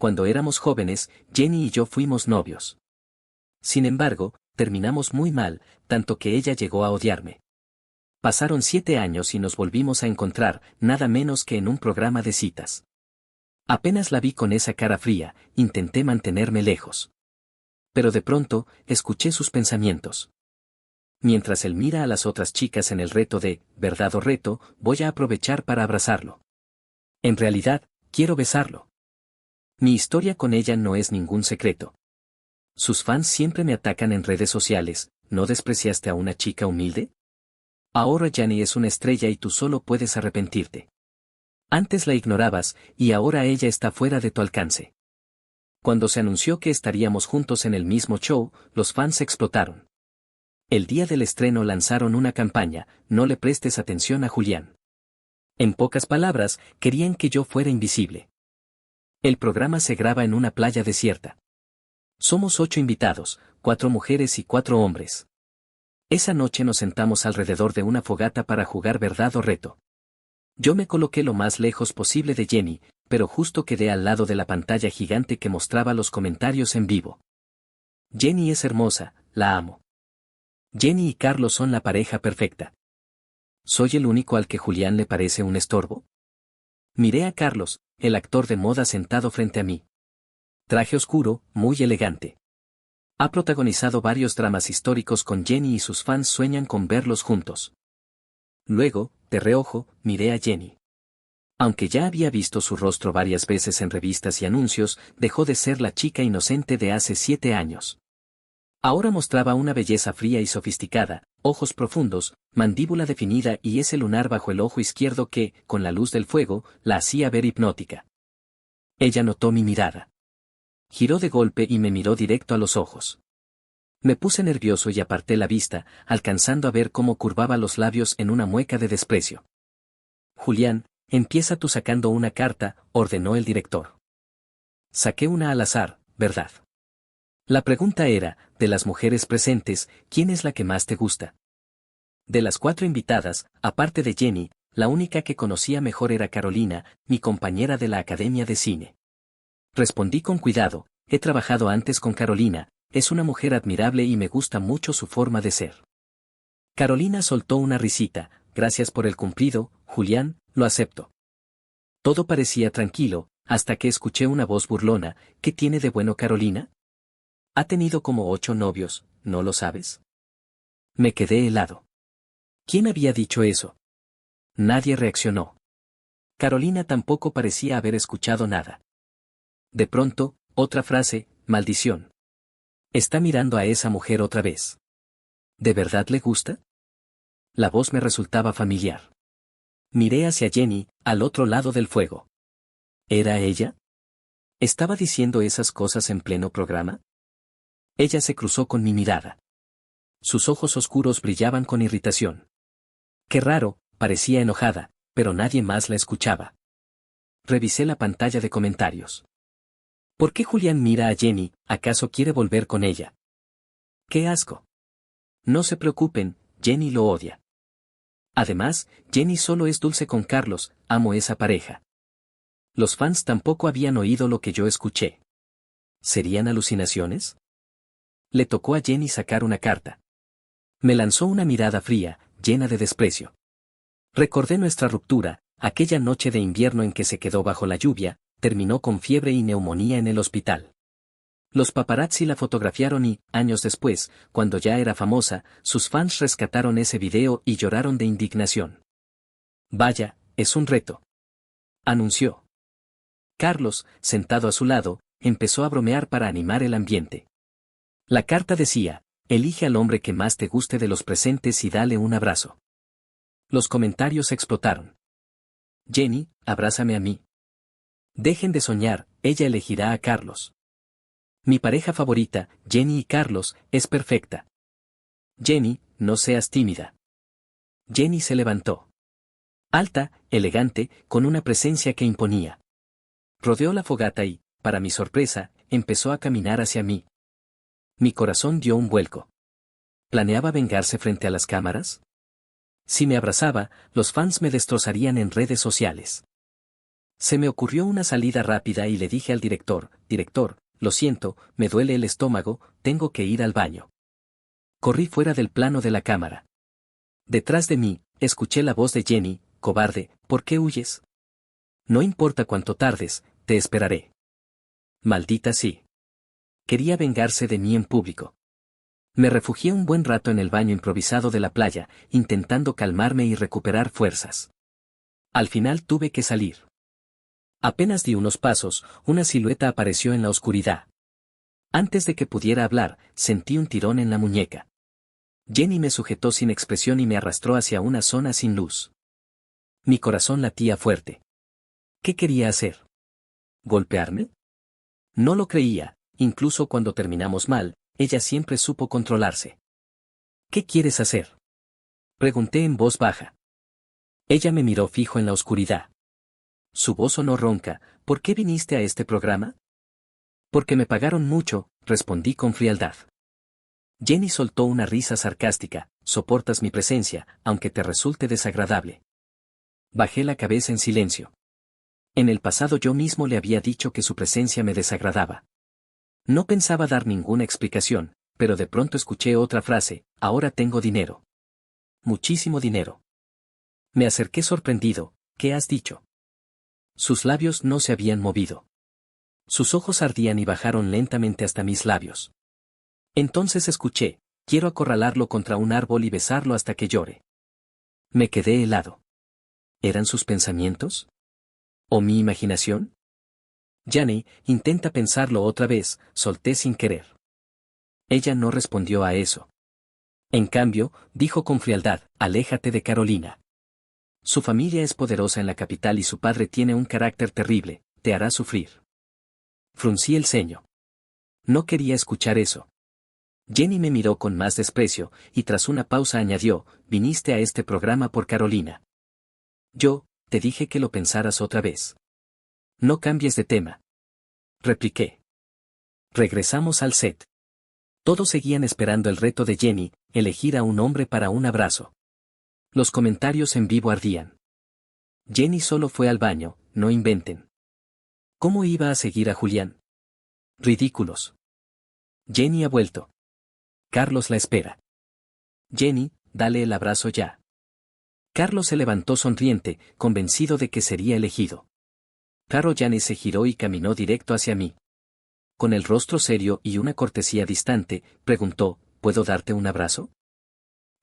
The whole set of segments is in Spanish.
cuando éramos jóvenes, Jenny y yo fuimos novios. Sin embargo, terminamos muy mal, tanto que ella llegó a odiarme. Pasaron 7 años y nos volvimos a encontrar, nada menos que en un programa de citas. Apenas la vi con esa cara fría, intenté mantenerme lejos. Pero de pronto, escuché sus pensamientos. Mientras él mira a las otras chicas en el reto de, verdad o reto, voy a aprovechar para abrazarlo. En realidad, quiero besarlo. Mi historia con ella no es ningún secreto. Sus fans siempre me atacan en redes sociales, ¿no despreciaste a una chica humilde? Ahora Jenny es una estrella y tú solo puedes arrepentirte. Antes la ignorabas, y ahora ella está fuera de tu alcance. Cuando se anunció que estaríamos juntos en el mismo show, los fans explotaron. El día del estreno lanzaron una campaña, no le prestes atención a Julián. En pocas palabras, querían que yo fuera invisible. El programa se graba en una playa desierta. Somos 8 invitados, 4 mujeres y 4 hombres. Esa noche nos sentamos alrededor de una fogata para jugar verdad o reto. Yo me coloqué lo más lejos posible de Jenny, pero justo quedé al lado de la pantalla gigante que mostraba los comentarios en vivo. Jenny es hermosa, la amo. Jenny y Carlos son la pareja perfecta. ¿Soy el único al que Julián le parece un estorbo? Miré a Carlos, el actor de moda sentado frente a mí. Traje oscuro, muy elegante. Ha protagonizado varios dramas históricos con Jenny y sus fans sueñan con verlos juntos. Luego, de reojo, miré a Jenny. Aunque ya había visto su rostro varias veces en revistas y anuncios, dejó de ser la chica inocente de hace 7 años. Ahora mostraba una belleza fría y sofisticada, ojos profundos, mandíbula definida y ese lunar bajo el ojo izquierdo que, con la luz del fuego, la hacía ver hipnótica. Ella notó mi mirada. Giró de golpe y me miró directo a los ojos. Me puse nervioso y aparté la vista, alcanzando a ver cómo curvaba los labios en una mueca de desprecio. Julián, empieza tú sacando una carta, ordenó el director. Saqué una al azar, ¿verdad? La pregunta era, de las mujeres presentes, ¿quién es la que más te gusta? De las 4 invitadas, aparte de Jenny, la única que conocía mejor era Carolina, mi compañera de la Academia de Cine. Respondí con cuidado, he trabajado antes con Carolina, es una mujer admirable y me gusta mucho su forma de ser. Carolina soltó una risita, gracias por el cumplido, Julián, lo acepto. Todo parecía tranquilo, hasta que escuché una voz burlona, ¿qué tiene de bueno Carolina? Ha tenido como 8 novios, ¿no lo sabes? Me quedé helado. ¿Quién había dicho eso? Nadie reaccionó. Carolina tampoco parecía haber escuchado nada. De pronto, otra frase, maldición. Está mirando a esa mujer otra vez. ¿De verdad le gusta? La voz me resultaba familiar. Miré hacia Jenny, al otro lado del fuego. ¿Era ella? ¿Estaba diciendo esas cosas en pleno programa? Ella se cruzó con mi mirada. Sus ojos oscuros brillaban con irritación. Qué raro, parecía enojada, pero nadie más la escuchaba. Revisé la pantalla de comentarios. ¿Por qué Julián mira a Jenny, acaso quiere volver con ella? ¡Qué asco! No se preocupen, Jenny lo odia. Además, Jenny solo es dulce con Carlos, amo esa pareja. Los fans tampoco habían oído lo que yo escuché. ¿Serían alucinaciones? Le tocó a Jenny sacar una carta. Me lanzó una mirada fría, llena de desprecio. Recordé nuestra ruptura, aquella noche de invierno en que se quedó bajo la lluvia, terminó con fiebre y neumonía en el hospital. Los paparazzi la fotografiaron y, años después, cuando ya era famosa, sus fans rescataron ese video y lloraron de indignación. Vaya, es un reto. Anunció. Carlos, sentado a su lado, empezó a bromear para animar el ambiente. La carta decía, elige al hombre que más te guste de los presentes y dale un abrazo. Los comentarios explotaron. Jenny, abrázame a mí. Dejen de soñar, ella elegirá a Carlos. Mi pareja favorita, Jenny y Carlos, es perfecta. Jenny, no seas tímida. Jenny se levantó. Alta, elegante, con una presencia que imponía. Rodeó la fogata y, para mi sorpresa, empezó a caminar hacia mí. Mi corazón dio un vuelco. ¿Planeaba vengarse frente a las cámaras? Si me abrazaba, los fans me destrozarían en redes sociales. Se me ocurrió una salida rápida y le dije al director, director, lo siento, me duele el estómago, tengo que ir al baño. Corrí fuera del plano de la cámara. Detrás de mí, escuché la voz de Jenny, cobarde, ¿por qué huyes? No importa cuánto tardes, te esperaré. Maldita sí. Quería vengarse de mí en público. Me refugié un buen rato en el baño improvisado de la playa, intentando calmarme y recuperar fuerzas. Al final tuve que salir. Apenas di unos pasos, una silueta apareció en la oscuridad. Antes de que pudiera hablar, sentí un tirón en la muñeca. Jenny me sujetó sin expresión y me arrastró hacia una zona sin luz. Mi corazón latía fuerte. ¿Qué quería hacer? ¿Golpearme? No lo creía, incluso cuando terminamos mal, ella siempre supo controlarse. ¿Qué quieres hacer? Pregunté en voz baja. Ella me miró fijo en la oscuridad. Su voz sonó ronca, ¿por qué viniste a este programa? Porque me pagaron mucho, respondí con frialdad. Jenny soltó una risa sarcástica, soportas mi presencia, aunque te resulte desagradable. Bajé la cabeza en silencio. En el pasado yo mismo le había dicho que su presencia me desagradaba. No pensaba dar ninguna explicación, pero de pronto escuché otra frase, ahora tengo dinero. Muchísimo dinero. Me acerqué sorprendido, ¿qué has dicho? Sus labios no se habían movido. Sus ojos ardían y bajaron lentamente hasta mis labios. Entonces escuché, quiero acorralarlo contra un árbol y besarlo hasta que llore. Me quedé helado. ¿Eran sus pensamientos? ¿O mi imaginación? Jenny, intenta pensarlo otra vez, solté sin querer. Ella no respondió a eso. En cambio, dijo con frialdad, aléjate de Carolina. Su familia es poderosa en la capital y su padre tiene un carácter terrible, te hará sufrir. Fruncí el ceño. No quería escuchar eso. Jenny me miró con más desprecio, y tras una pausa añadió, viniste a este programa por Carolina. Yo, te dije que lo pensaras otra vez. No cambies de tema. Repliqué. Regresamos al set. Todos seguían esperando el reto de Jenny, elegir a un hombre para un abrazo. Los comentarios en vivo ardían. Jenny solo fue al baño, no inventen. ¿Cómo iba a seguir a Julián? Ridículos. Jenny ha vuelto. Carlos la espera. Jenny, dale el abrazo ya. Carlos se levantó sonriente, convencido de que sería elegido. Caro Jenny se giró y caminó directo hacia mí. Con el rostro serio y una cortesía distante, preguntó, ¿puedo darte un abrazo?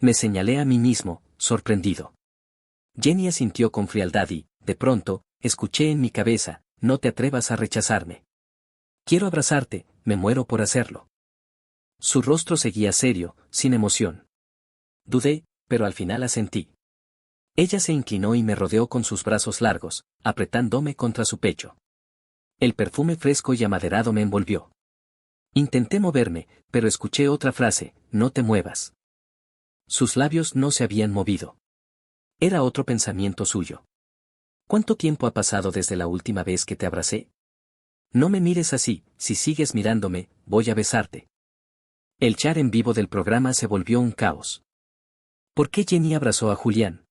Me señalé a mí mismo, sorprendido. Jenny asintió con frialdad y, de pronto, escuché en mi cabeza, no te atrevas a rechazarme. Quiero abrazarte, me muero por hacerlo. Su rostro seguía serio, sin emoción. Dudé, pero al final asentí. Ella se inclinó y me rodeó con sus brazos largos, apretándome contra su pecho. El perfume fresco y amaderado me envolvió. Intenté moverme, pero escuché otra frase, no te muevas. Sus labios no se habían movido. Era otro pensamiento suyo. ¿Cuánto tiempo ha pasado desde la última vez que te abracé? No me mires así, si sigues mirándome, voy a besarte. El chat en vivo del programa se volvió un caos. ¿Por qué Jenny abrazó a Julián?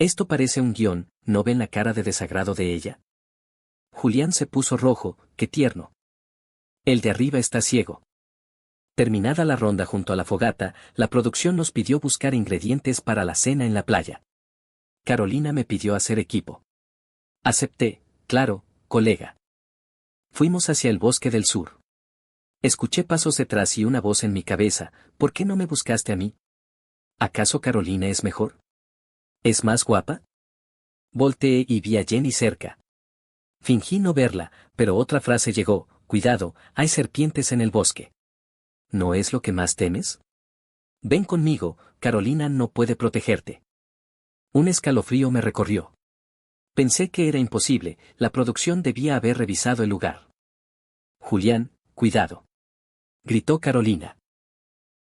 Esto parece un guión, ¿no ven la cara de desagrado de ella? Julián se puso rojo, qué tierno. El de arriba está ciego. Terminada la ronda junto a la fogata, la producción nos pidió buscar ingredientes para la cena en la playa. Carolina me pidió hacer equipo. Acepté, claro, colega. Fuimos hacia el bosque del sur. Escuché pasos detrás y una voz en mi cabeza, ¿por qué no me buscaste a mí? ¿Acaso Carolina es mejor? ¿Es más guapa? Volteé y vi a Jenny cerca. Fingí no verla, pero otra frase llegó, cuidado, hay serpientes en el bosque. ¿No es lo que más temes? Ven conmigo, Carolina no puede protegerte. Un escalofrío me recorrió. Pensé que era imposible, la producción debía haber revisado el lugar. Julián, cuidado. Gritó Carolina.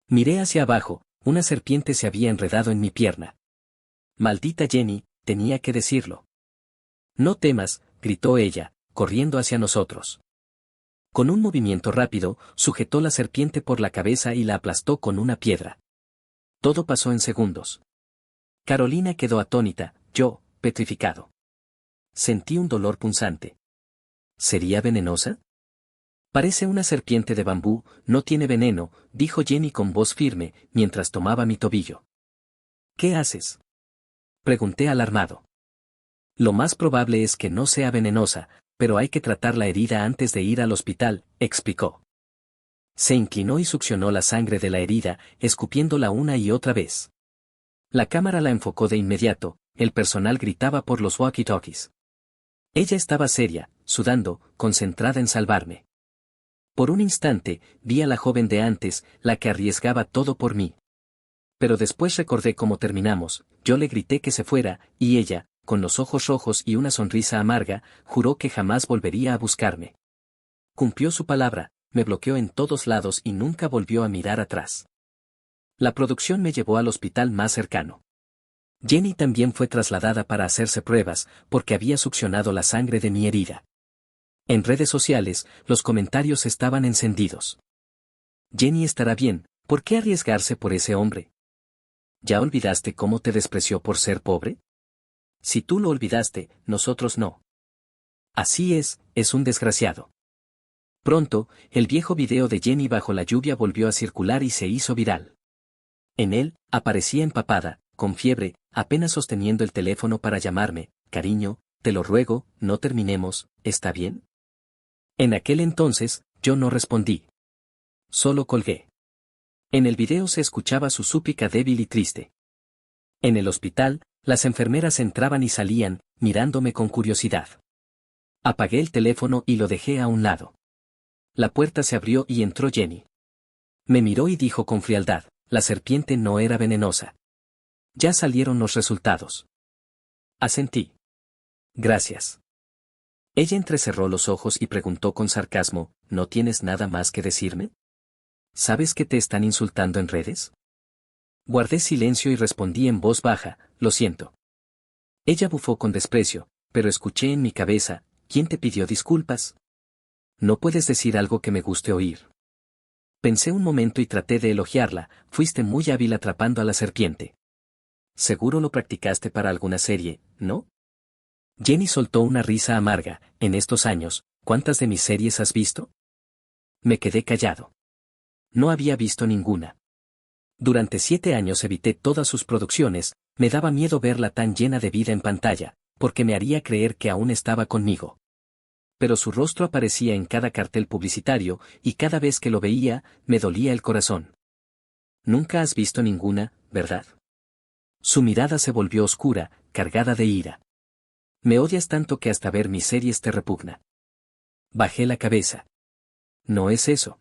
Miré hacia abajo, una serpiente se había enredado en mi pierna. Maldita Jenny, tenía que decirlo. No temas, gritó ella, corriendo hacia nosotros. Con un movimiento rápido, sujetó la serpiente por la cabeza y la aplastó con una piedra. Todo pasó en segundos. Carolina quedó atónita, yo, petrificado. Sentí un dolor punzante. ¿Sería venenosa? Parece una serpiente de bambú, no tiene veneno, dijo Jenny con voz firme, mientras tomaba mi tobillo. ¿Qué haces? Pregunté alarmado. Lo más probable es que no sea venenosa, pero hay que tratar la herida antes de ir al hospital, explicó. Se inclinó y succionó la sangre de la herida, escupiéndola una y otra vez. La cámara la enfocó de inmediato, el personal gritaba por los walkie-talkies. Ella estaba seria, sudando, concentrada en salvarme. Por un instante, vi a la joven de antes, la que arriesgaba todo por mí. Pero después recordé cómo terminamos, yo le grité que se fuera, y ella, con los ojos rojos y una sonrisa amarga, juró que jamás volvería a buscarme. Cumplió su palabra, me bloqueó en todos lados y nunca volvió a mirar atrás. La producción me llevó al hospital más cercano. Jenny también fue trasladada para hacerse pruebas, porque había succionado la sangre de mi herida. En redes sociales, los comentarios estaban encendidos. Jenny estará bien, ¿por qué arriesgarse por ese hombre? ¿Ya olvidaste cómo te despreció por ser pobre? Si tú lo olvidaste, nosotros no. Así es un desgraciado. Pronto, el viejo video de Jenny bajo la lluvia volvió a circular y se hizo viral. En él, aparecía empapada, con fiebre, apenas sosteniendo el teléfono para llamarme, cariño, te lo ruego, no terminemos, ¿está bien? En aquel entonces, yo no respondí. Solo colgué. En el video se escuchaba su súplica débil y triste. En el hospital, las enfermeras entraban y salían, mirándome con curiosidad. Apagué el teléfono y lo dejé a un lado. La puerta se abrió y entró Jenny. Me miró y dijo con frialdad, la serpiente no era venenosa. Ya salieron los resultados. Asentí. Gracias. Ella entrecerró los ojos y preguntó con sarcasmo, ¿no tienes nada más que decirme? ¿Sabes que te están insultando en redes? Guardé silencio y respondí en voz baja, lo siento. Ella bufó con desprecio, pero escuché en mi cabeza, ¿quién te pidió disculpas? No puedes decir algo que me guste oír. Pensé un momento y traté de elogiarla, fuiste muy hábil atrapando a la serpiente. Seguro lo practicaste para alguna serie, ¿no? Jenny soltó una risa amarga, en estos años, ¿cuántas de mis series has visto? Me quedé callado. No había visto ninguna. Durante 7 años evité todas sus producciones, me daba miedo verla tan llena de vida en pantalla, porque me haría creer que aún estaba conmigo. Pero su rostro aparecía en cada cartel publicitario, y cada vez que lo veía, me dolía el corazón. Nunca has visto ninguna, ¿verdad? Su mirada se volvió oscura, cargada de ira. Me odias tanto que hasta ver mis series te repugna. Bajé la cabeza. No es eso.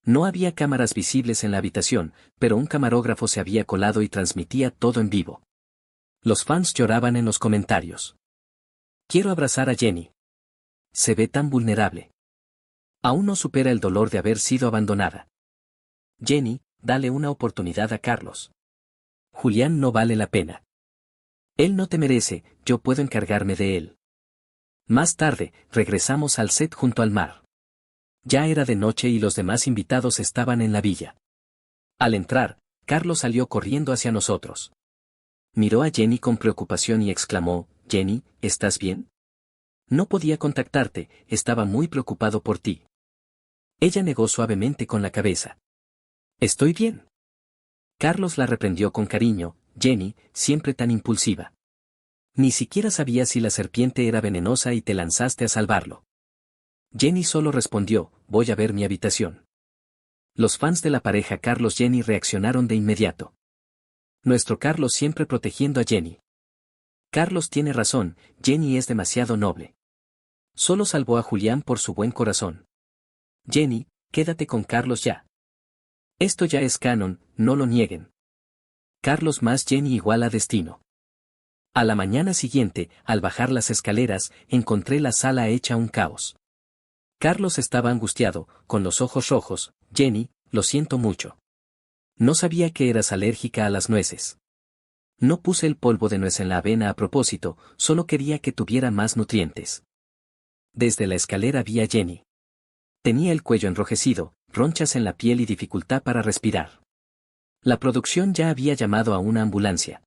No había cámaras visibles en la habitación, pero un camarógrafo se había colado y transmitía todo en vivo. Los fans lloraban en los comentarios. Quiero abrazar a Jenny. Se ve tan vulnerable. Aún no supera el dolor de haber sido abandonada. Jenny, dale una oportunidad a Carlos. Julián no vale la pena. Él no te merece, yo puedo encargarme de él. Más tarde, regresamos al set junto al mar. Ya era de noche y los demás invitados estaban en la villa. Al entrar, Carlos salió corriendo hacia nosotros. Miró a Jenny con preocupación y exclamó, Jenny, ¿estás bien? No podía contactarte, estaba muy preocupado por ti. Ella negó suavemente con la cabeza. Estoy bien. Carlos la reprendió con cariño, Jenny, siempre tan impulsiva. Ni siquiera sabías si la serpiente era venenosa y te lanzaste a salvarlo. Jenny solo respondió, voy a ver mi habitación. Los fans de la pareja Carlos-Jenny reaccionaron de inmediato. Nuestro Carlos siempre protegiendo a Jenny. Carlos tiene razón, Jenny es demasiado noble. Solo salvó a Julián por su buen corazón. Jenny, quédate con Carlos ya. Esto ya es canon, no lo nieguen. Carlos más Jenny igual a destino. A la mañana siguiente, al bajar las escaleras, encontré la sala hecha un caos. Carlos estaba angustiado, con los ojos rojos, Jenny, lo siento mucho. No sabía que eras alérgica a las nueces. No puse el polvo de nuez en la avena a propósito, solo quería que tuviera más nutrientes. Desde la escalera vi a Jenny. Tenía el cuello enrojecido, ronchas en la piel y dificultad para respirar. La producción ya había llamado a una ambulancia.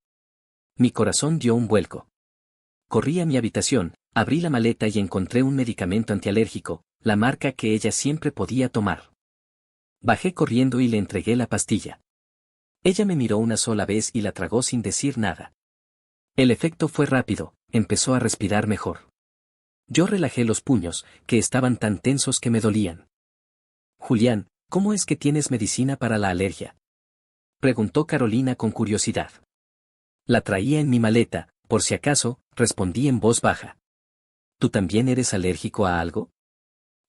Mi corazón dio un vuelco. Corrí a mi habitación, abrí la maleta y encontré un medicamento antialérgico, la marca que ella siempre podía tomar. Bajé corriendo y le entregué la pastilla. Ella me miró una sola vez y la tragó sin decir nada. El efecto fue rápido, empezó a respirar mejor. Yo relajé los puños, que estaban tan tensos que me dolían. Julián, ¿cómo es que tienes medicina para la alergia? Preguntó Carolina con curiosidad. La traía en mi maleta, por si acaso, respondí en voz baja. ¿Tú también eres alérgico a algo?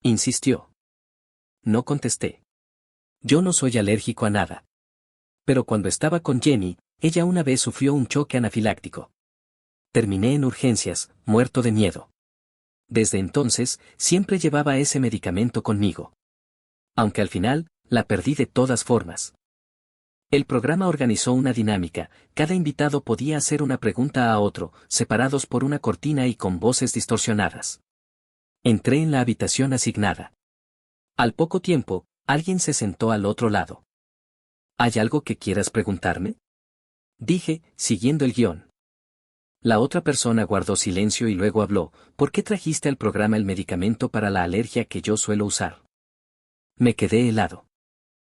Insistió. No contesté. Yo no soy alérgico a nada. Pero cuando estaba con Jenny, ella una vez sufrió un choque anafiláctico. Terminé en urgencias, muerto de miedo. Desde entonces, siempre llevaba ese medicamento conmigo. Aunque al final, la perdí de todas formas. El programa organizó una dinámica, cada invitado podía hacer una pregunta a otro, separados por una cortina y con voces distorsionadas. Entré en la habitación asignada. Al poco tiempo, alguien se sentó al otro lado. ¿Hay algo que quieras preguntarme? Dije, siguiendo el guión. La otra persona guardó silencio y luego habló. ¿Por qué trajiste al programa el medicamento para la alergia que yo suelo usar? Me quedé helado.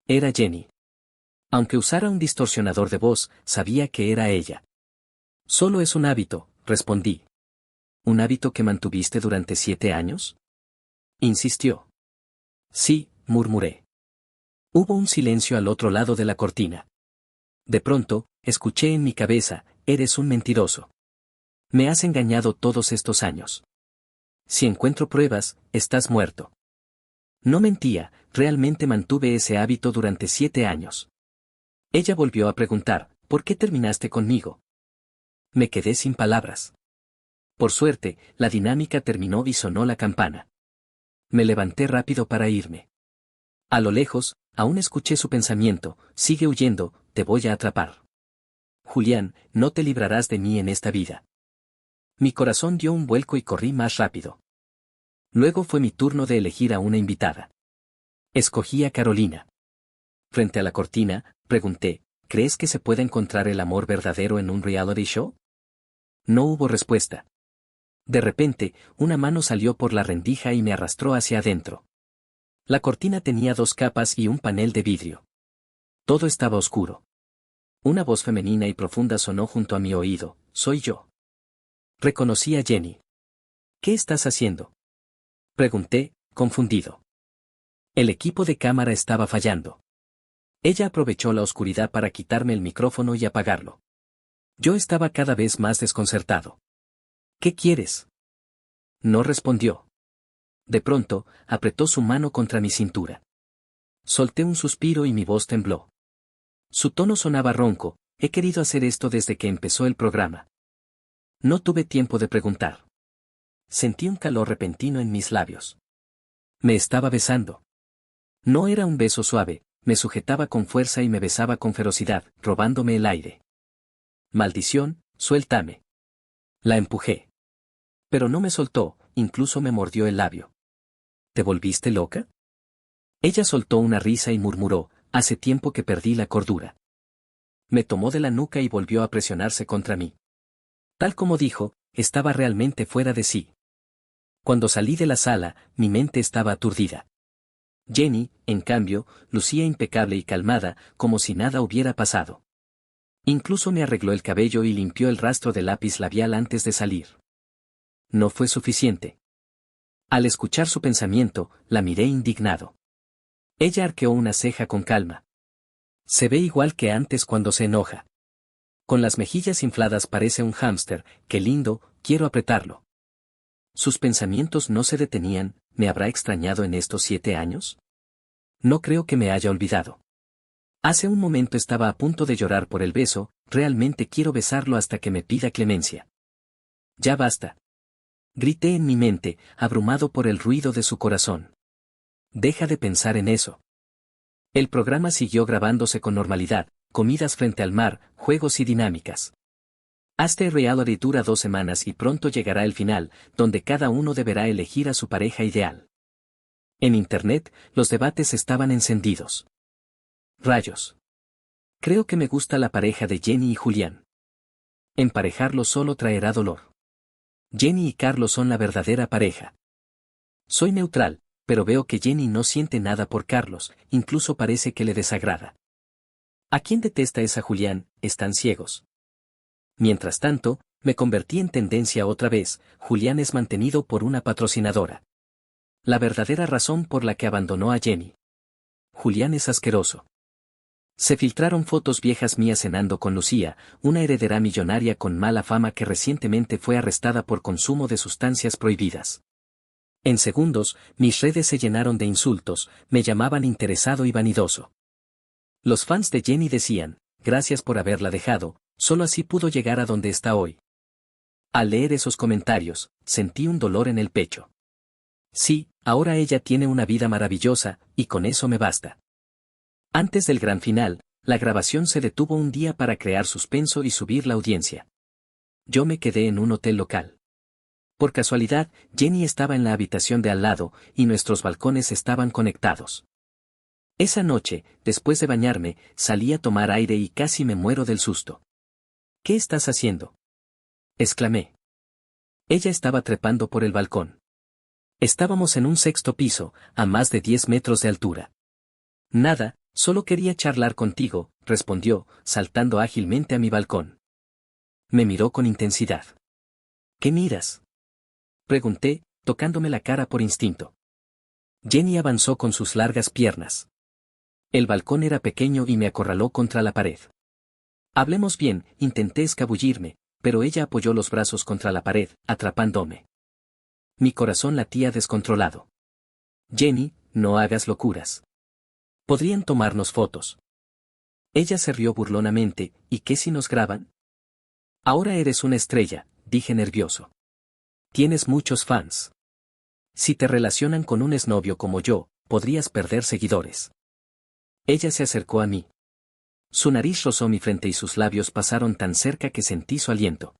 Era Jenny. Aunque usara un distorsionador de voz, sabía que era ella. Solo es un hábito, respondí. ¿Un hábito que mantuviste durante 7 años? Insistió. Sí, murmuré. Hubo un silencio al otro lado de la cortina. De pronto, escuché en mi cabeza, eres un mentiroso. Me has engañado todos estos años. Si encuentro pruebas, estás muerto. No mentía, realmente mantuve ese hábito durante 7 años. Ella volvió a preguntar, ¿por qué terminaste conmigo? Me quedé sin palabras. Por suerte, la dinámica terminó y sonó la campana. Me levanté rápido para irme. A lo lejos, aún escuché su pensamiento, sigue huyendo, te voy a atrapar. Julián, no te librarás de mí en esta vida. Mi corazón dio un vuelco y corrí más rápido. Luego fue mi turno de elegir a una invitada. Escogí a Carolina. Frente a la cortina, pregunté, ¿crees que se puede encontrar el amor verdadero en un reality show? No hubo respuesta. De repente, una mano salió por la rendija y me arrastró hacia adentro. La cortina tenía 2 capas y un panel de vidrio. Todo estaba oscuro. Una voz femenina y profunda sonó junto a mi oído, soy yo. Reconocí a Jenny. ¿Qué estás haciendo? Pregunté, confundido. El equipo de cámara estaba fallando. Ella aprovechó la oscuridad para quitarme el micrófono y apagarlo. Yo estaba cada vez más desconcertado. ¿Qué quieres? No respondió. De pronto, apretó su mano contra mi cintura. Solté un suspiro y mi voz tembló. Su tono sonaba ronco, he querido hacer esto desde que empezó el programa. No tuve tiempo de preguntar. Sentí un calor repentino en mis labios. Me estaba besando. No era un beso suave, me sujetaba con fuerza y me besaba con ferocidad, robándome el aire. Maldición, suéltame. La empujé. Pero no me soltó, incluso me mordió el labio. ¿Te volviste loca? Ella soltó una risa y murmuró, hace tiempo que perdí la cordura. Me tomó de la nuca y volvió a presionarse contra mí. Tal como dijo, estaba realmente fuera de sí. Cuando salí de la sala, mi mente estaba aturdida. Jenny, en cambio, lucía impecable y calmada, como si nada hubiera pasado. Incluso me arregló el cabello y limpió el rastro de lápiz labial antes de salir. No fue suficiente. Al escuchar su pensamiento, la miré indignado. Ella arqueó una ceja con calma. Se ve igual que antes cuando se enoja. Con las mejillas infladas parece un hámster, qué lindo, quiero apretarlo. Sus pensamientos no se detenían, ¿me habrá extrañado en estos 7 años? No creo que me haya olvidado. Hace un momento estaba a punto de llorar por el beso, realmente quiero besarlo hasta que me pida clemencia. Ya basta. Grité en mi mente, abrumado por el ruido de su corazón. Deja de pensar en eso. El programa siguió grabándose con normalidad, comidas frente al mar, juegos y dinámicas. Este reality dura 2 semanas y pronto llegará el final, donde cada uno deberá elegir a su pareja ideal. En Internet, los debates estaban encendidos. Rayos. Creo que me gusta la pareja de Jenny y Julián. Emparejarlo solo traerá dolor. Jenny y Carlos son la verdadera pareja. Soy neutral, pero veo que Jenny no siente nada por Carlos, incluso parece que le desagrada. ¿A quién detesta esa Julián? Están ciegos. Mientras tanto, me convertí en tendencia otra vez. Julián es mantenido por una patrocinadora. La verdadera razón por la que abandonó a Jenny. Julián es asqueroso. Se filtraron fotos viejas mías cenando con Lucía, una heredera millonaria con mala fama que recientemente fue arrestada por consumo de sustancias prohibidas. En segundos, mis redes se llenaron de insultos, me llamaban interesado y vanidoso. Los fans de Jenny decían, gracias por haberla dejado, solo así pudo llegar a donde está hoy. Al leer esos comentarios, sentí un dolor en el pecho. Sí, ahora ella tiene una vida maravillosa, y con eso me basta. Antes del gran final, la grabación se detuvo un día para crear suspenso y subir la audiencia. Yo me quedé en un hotel local. Por casualidad, Jenny estaba en la habitación de al lado, y nuestros balcones estaban conectados. Esa noche, después de bañarme, salí a tomar aire y casi me muero del susto. ¿Qué estás haciendo?, exclamé. Ella estaba trepando por el balcón. Estábamos en un sexto piso, a más de 10 metros de altura. Nada, solo quería charlar contigo, respondió, saltando ágilmente a mi balcón. Me miró con intensidad. ¿Qué miras?, pregunté, tocándome la cara por instinto. Jenny avanzó con sus largas piernas. El balcón era pequeño y me acorraló contra la pared. Hablemos bien, intenté escabullirme, pero ella apoyó los brazos contra la pared, atrapándome. Mi corazón latía descontrolado. Jenny, no hagas locuras. Podrían tomarnos fotos. Ella se rió burlonamente, ¿y qué si nos graban? Ahora eres una estrella, dije nervioso. Tienes muchos fans. Si te relacionan con un exnovio como yo, podrías perder seguidores. Ella se acercó a mí. Su nariz rozó mi frente y sus labios pasaron tan cerca que sentí su aliento.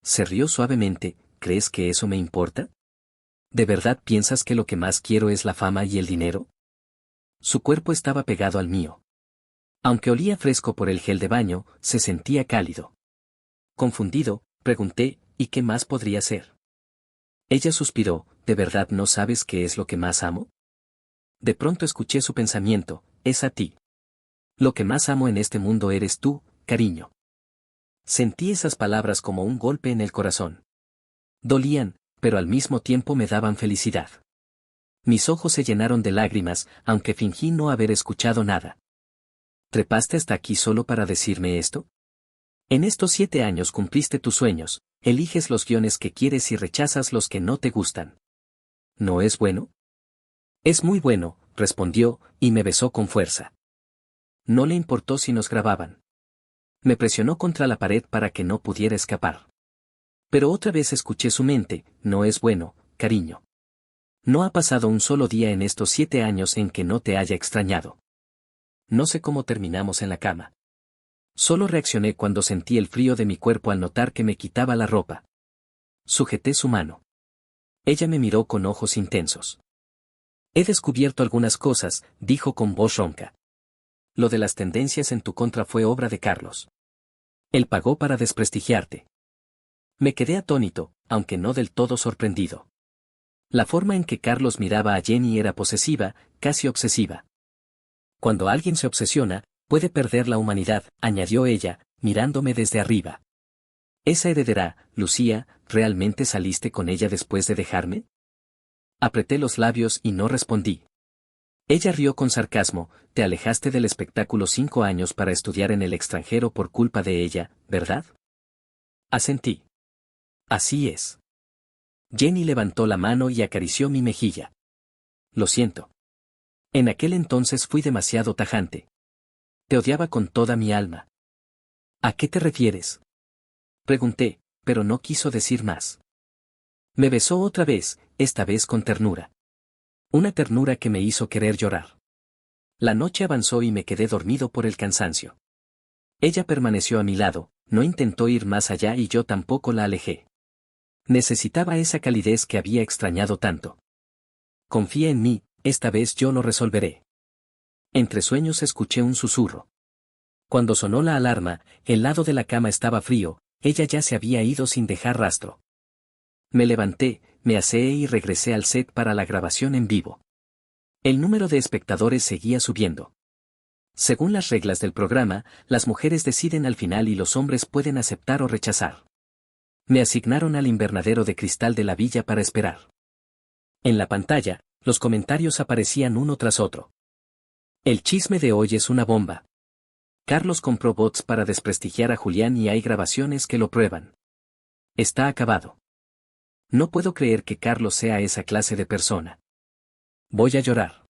Se rió suavemente, ¿crees que eso me importa? ¿De verdad piensas que lo que más quiero es la fama y el dinero? Su cuerpo estaba pegado al mío. Aunque olía fresco por el gel de baño, se sentía cálido. Confundido, pregunté, ¿y qué más podría ser? Ella suspiró, ¿de verdad no sabes qué es lo que más amo? De pronto escuché su pensamiento, es a ti. Lo que más amo en este mundo eres tú, cariño. Sentí esas palabras como un golpe en el corazón. Dolían, pero al mismo tiempo me daban felicidad. Mis ojos se llenaron de lágrimas, aunque fingí no haber escuchado nada. ¿Trepaste hasta aquí solo para decirme esto? En estos 7 años cumpliste tus sueños, eliges los guiones que quieres y rechazas los que no te gustan. ¿No es bueno? Es muy bueno, respondió, y me besó con fuerza. No le importó si nos grababan. Me presionó contra la pared para que no pudiera escapar. Pero otra vez escuché su mente, no es bueno, cariño. No ha pasado un solo día en estos 7 años en que no te haya extrañado. No sé cómo terminamos en la cama. Solo reaccioné cuando sentí el frío de mi cuerpo al notar que me quitaba la ropa. Sujeté su mano. Ella me miró con ojos intensos. He descubierto algunas cosas, dijo con voz ronca. Lo de las tendencias en tu contra fue obra de Carlos. Él pagó para desprestigiarte. Me quedé atónito, aunque no del todo sorprendido. La forma en que Carlos miraba a Jenny era posesiva, casi obsesiva. Cuando alguien se obsesiona, puede perder la humanidad, añadió ella, mirándome desde arriba. Esa heredera, Lucía, ¿realmente saliste con ella después de dejarme? Apreté los labios y no respondí. Ella rió con sarcasmo, te alejaste del espectáculo 5 años para estudiar en el extranjero por culpa de ella, ¿verdad? Asentí. Así es. Jenny levantó la mano y acarició mi mejilla. Lo siento. En aquel entonces fui demasiado tajante. Te odiaba con toda mi alma. ¿A qué te refieres?, pregunté, pero no quiso decir más. Me besó otra vez, esta vez con ternura. Una ternura que me hizo querer llorar. La noche avanzó y me quedé dormido por el cansancio. Ella permaneció a mi lado, no intentó ir más allá y yo tampoco la alejé. Necesitaba esa calidez que había extrañado tanto. Confía en mí, esta vez yo lo resolveré. Entre sueños escuché un susurro. Cuando sonó la alarma, el lado de la cama estaba frío, ella ya se había ido sin dejar rastro. Me levanté, me aseé y regresé al set para la grabación en vivo. El número de espectadores seguía subiendo. Según las reglas del programa, las mujeres deciden al final y los hombres pueden aceptar o rechazar. Me asignaron al invernadero de cristal de la villa para esperar. En la pantalla, los comentarios aparecían uno tras otro. El chisme de hoy es una bomba. Carlos compró bots para desprestigiar a Julián y hay grabaciones que lo prueban. Está acabado. No puedo creer que Carlos sea esa clase de persona. Voy a llorar.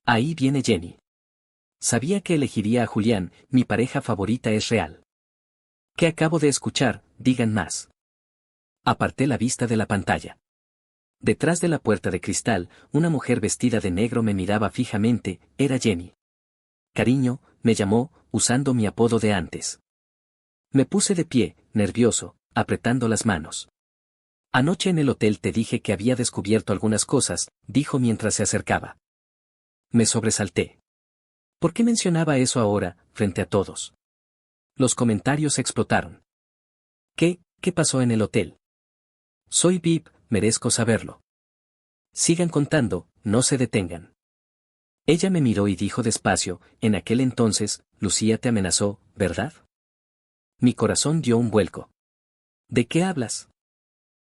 Ahí viene Jenny. Sabía que elegiría a Julián, mi pareja favorita es real. ¿Qué acabo de escuchar? Digan más. Aparté la vista de la pantalla. Detrás de la puerta de cristal, una mujer vestida de negro me miraba fijamente, era Jenny. Cariño, me llamó, usando mi apodo de antes. Me puse de pie, nervioso, apretando las manos. Anoche en el hotel te dije que había descubierto algunas cosas, dijo mientras se acercaba. Me sobresalté. ¿Por qué mencionaba eso ahora, frente a todos? Los comentarios explotaron. ¿Qué pasó en el hotel? Soy VIP, merezco saberlo. Sigan contando, no se detengan. Ella me miró y dijo despacio, en aquel entonces, Lucía te amenazó, ¿verdad? Mi corazón dio un vuelco. ¿De qué hablas?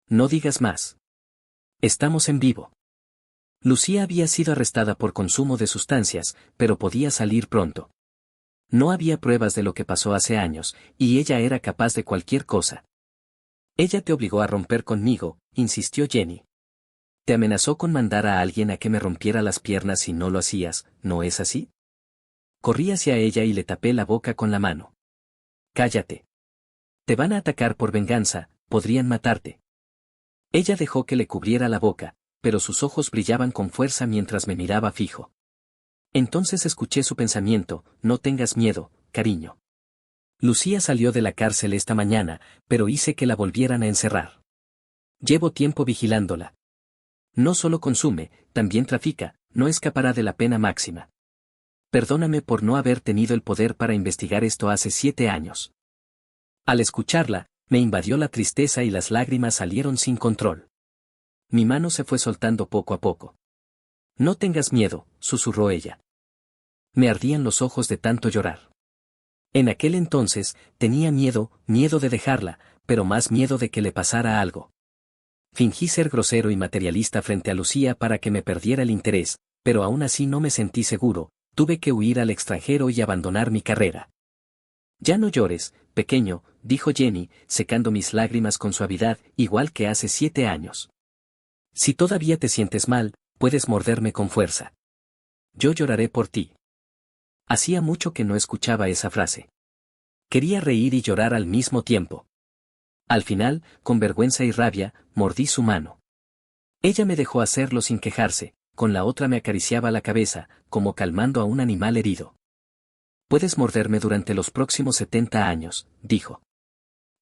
No digas más. Estamos en vivo. Lucía había sido arrestada por consumo de sustancias, pero podía salir pronto. No había pruebas de lo que pasó hace años, y ella era capaz de cualquier cosa. Ella te obligó a romper conmigo, insistió Jenny. Te amenazó con mandar a alguien a que me rompiera las piernas si no lo hacías, ¿no es así? Corrí hacia ella y le tapé la boca con la mano. Cállate. Te van a atacar por venganza, podrían matarte. Ella dejó que le cubriera la boca, pero sus ojos brillaban con fuerza mientras me miraba fijo. Entonces escuché su pensamiento, no tengas miedo, cariño. Lucía salió de la cárcel esta mañana, pero hice que la volvieran a encerrar. Llevo tiempo vigilándola. No solo consume, también trafica, no escapará de la pena máxima. Perdóname por no haber tenido el poder para investigar esto hace 7 años. Al escucharla, me invadió la tristeza y las lágrimas salieron sin control. Mi mano se fue soltando poco a poco. No tengas miedo, susurró ella. Me ardían los ojos de tanto llorar. En aquel entonces, tenía miedo de dejarla, pero más miedo de que le pasara algo. Fingí ser grosero y materialista frente a Lucía para que me perdiera el interés, pero aún así no me sentí seguro, tuve que huir al extranjero y abandonar mi carrera. Ya no llores, pequeño, dijo Jenny, secando mis lágrimas con suavidad, igual que hace 7 años. Si todavía te sientes mal, puedes morderme con fuerza. Yo lloraré por ti. Hacía mucho que no escuchaba esa frase. Quería reír y llorar al mismo tiempo. Al final, con vergüenza y rabia, mordí su mano. Ella me dejó hacerlo sin quejarse, con la otra me acariciaba la cabeza, como calmando a un animal herido. Puedes morderme durante los próximos 70 años, dijo.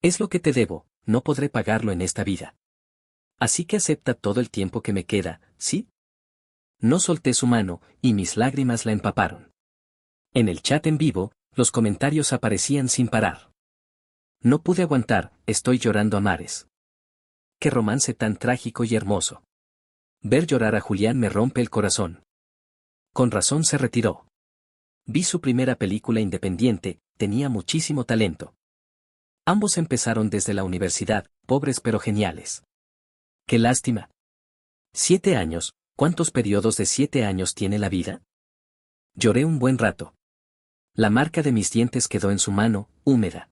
Es lo que te debo, no podré pagarlo en esta vida. Así que acepta todo el tiempo que me queda, ¿sí? No solté su mano, y mis lágrimas la empaparon. En el chat en vivo, los comentarios aparecían sin parar. No pude aguantar, estoy llorando a mares. Qué romance tan trágico y hermoso. Ver llorar a Julián me rompe el corazón. Con razón se retiró. Vi su primera película independiente, tenía muchísimo talento. Ambos empezaron desde la universidad, pobres pero geniales. Qué lástima. 7 años, ¿cuántos periodos de 7 años tiene la vida? Lloré un buen rato. La marca de mis dientes quedó en su mano, húmeda.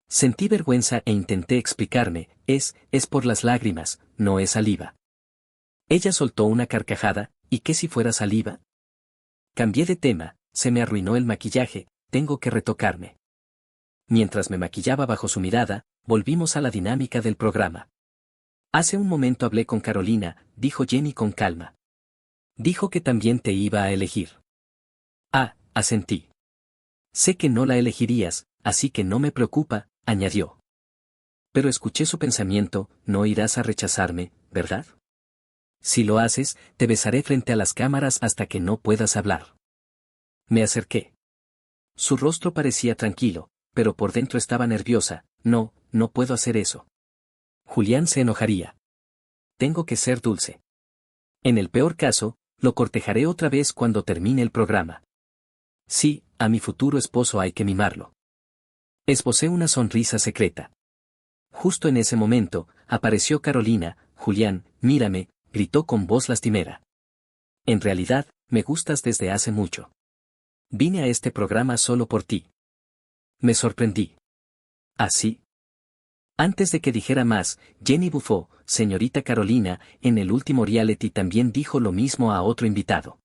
Sentí vergüenza e intenté explicarme, es por las lágrimas, no es saliva. Ella soltó una carcajada, ¿y qué si fuera saliva? Cambié de tema, se me arruinó el maquillaje, tengo que retocarme. Mientras me maquillaba bajo su mirada, volvimos a la dinámica del programa. Hace un momento hablé con Carolina, dijo Jenny con calma. Dijo que también te iba a elegir. Ah, asentí. Sé que no la elegirías, así que no me preocupa, añadió. Pero escuché su pensamiento, no irás a rechazarme, ¿verdad? Si lo haces, te besaré frente a las cámaras hasta que no puedas hablar. Me acerqué. Su rostro parecía tranquilo, pero por dentro estaba nerviosa, no puedo hacer eso. Julián se enojaría. tengo que ser dulce. En el peor caso, lo cortejaré otra vez cuando termine el programa. Sí, a mi futuro esposo hay que mimarlo. Esbocé una sonrisa secreta. Justo en ese momento, apareció Carolina. Julián, mírame, gritó con voz lastimera. En realidad, me gustas desde hace mucho. Vine a este programa solo por ti. Me sorprendí. ¿Así? Antes de que dijera más, Jenny bufó, señorita Carolina, en el último reality también dijo lo mismo a otro invitado.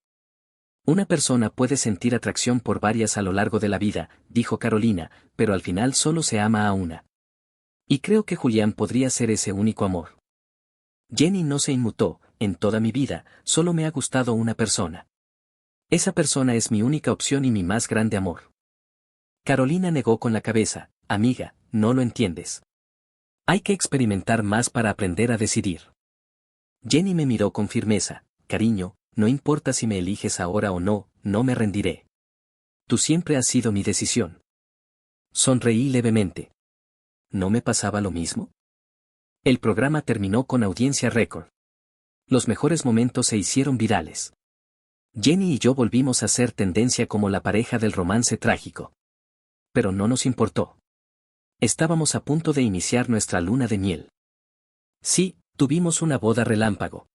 Una persona puede sentir atracción por varias a lo largo de la vida, dijo Carolina, pero al final solo se ama a una. Y creo que Julián podría ser ese único amor. Jenny no se inmutó, en toda mi vida, solo me ha gustado una persona. Esa persona es mi única opción y mi más grande amor. Carolina negó con la cabeza, amiga, no lo entiendes. Hay que experimentar más para aprender a decidir. Jenny me miró con firmeza, cariño, no importa si me eliges ahora o no, no me rendiré. Tú siempre has sido mi decisión. Sonreí levemente. ¿No me pasaba lo mismo? El programa terminó con audiencia récord. Los mejores momentos se hicieron virales. Jenny y yo volvimos a ser tendencia como la pareja del romance trágico. Pero no nos importó. Estábamos a punto de iniciar nuestra luna de miel. Sí, tuvimos una boda relámpago.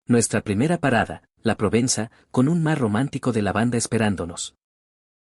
Nuestra primera parada, la Provenza, con un mar romántico de lavanda esperándonos.